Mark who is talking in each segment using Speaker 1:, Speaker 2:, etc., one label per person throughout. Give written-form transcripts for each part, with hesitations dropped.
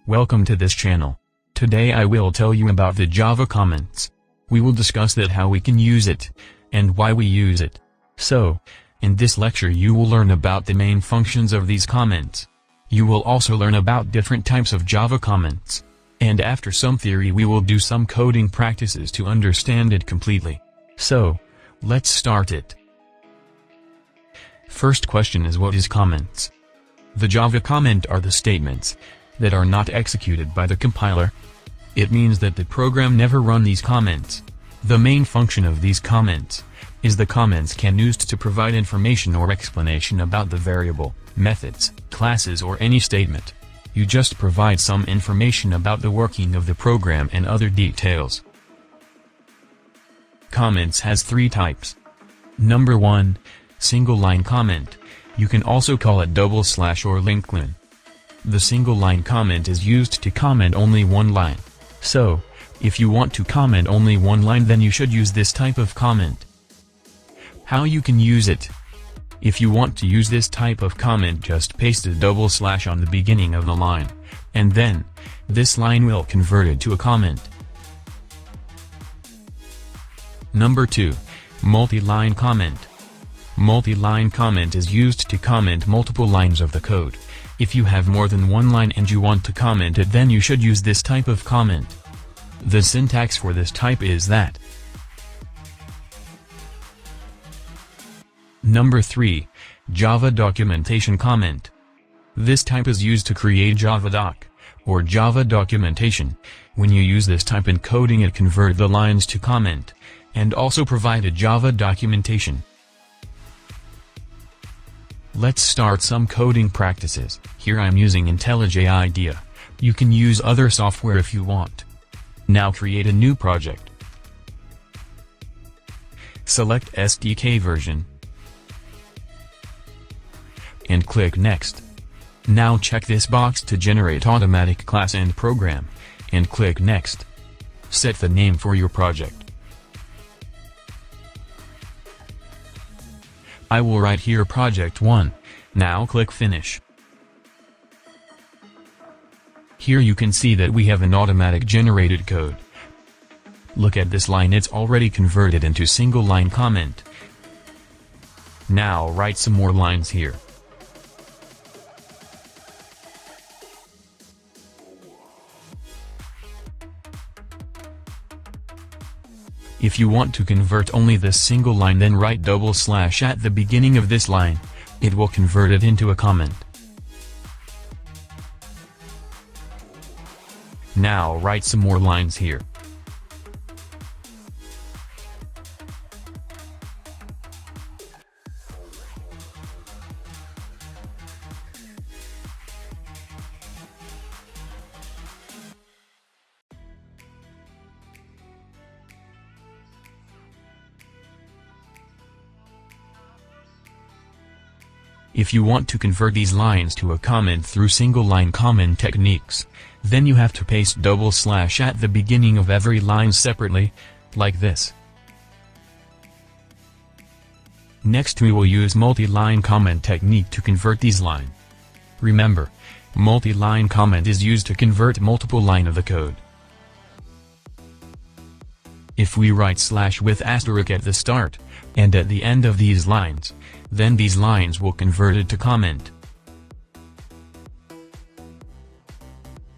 Speaker 1: Welcome to this channel. Today I will tell you about the Java comments. We will discuss that how we can use it, and why we use it. So, in this lecture you will learn about the main functions of these comments. You will also learn about different types of Java comments. And after some theory we will do some coding practices to understand it completely. So, let's start it. First question is, what is comments? The Java comment are the statements that are not executed by the compiler. It means that the program never run these comments. The main function of these comments is the comments can used to provide information or explanation about the variable, methods, classes or any statement. You just provide some information about the working of the program and other details. Comments has three types. Number 1, single line comment. You can also call it double slash or linked line. The single line comment is used to comment only one line. So, if you want to comment only one line, then you should use this type of comment. How you can use it? If you want to use this type of comment, just paste a double slash on the beginning of the line, and then this line will convert it to a comment. Number 2, multi-line comment. Multi-line comment is used to comment multiple lines of the code. If you have more than one line and you want to comment it, then you should use this type of comment. The syntax for this type is that. Number 3, Java documentation comment. This type is used to create javadoc, or Java documentation. When you use this type in coding, it convert the lines to comment, and also provide a Java documentation. Let's start some coding practices. Here I'm using IntelliJ IDEA. You can use other software if you want. Now create a new project. Select SDK version. And click Next. Now check this box to generate automatic class and program, and click Next. Set the name for your project. I will write here project 1. Now click Finish. Here you can see that we have an automatic generated code. Look at this line, it's already converted into single line comment. Now write some more lines here. If you want to convert only this single line, then write double slash at the beginning of this line. It will convert it into a comment. Now write some more lines here. If you want to convert these lines to a comment through single line comment techniques, then you have to paste double slash at the beginning of every line separately, like this. Next we will use multi-line comment technique to convert these lines. Remember, multi-line comment is used to convert multiple line of the code. If we write slash with asterisk at the start, and at the end of these lines, then these lines will convert it to comment.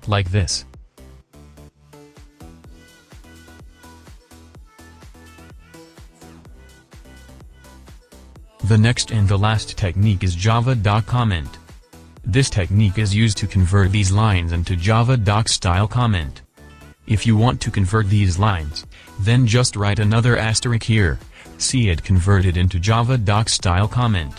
Speaker 1: Like this. The next and the last technique is javadoc comment. This technique is used to convert these lines into javadoc style comment. If you want to convert these lines, then just write another asterisk here. See it converted into javadoc style comment.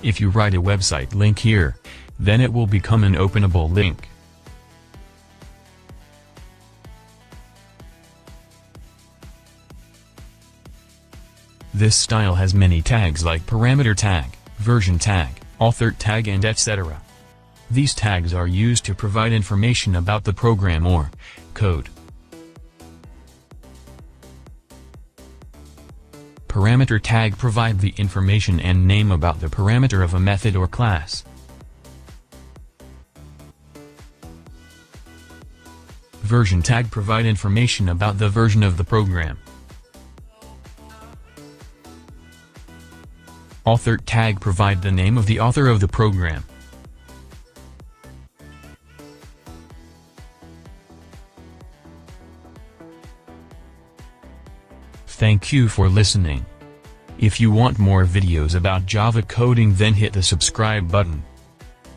Speaker 1: If you write a website link here, then it will become an openable link. This style has many tags like parameter tag, version tag, author tag and etc. These tags are used to provide information about the program or code. Parameter tag provide the information and name about the parameter of a method or class. Version tag provide information about the version of the program. Author tag provide the name of the author of the program. Thank you for listening. If you want more videos about Java coding, then hit the subscribe button.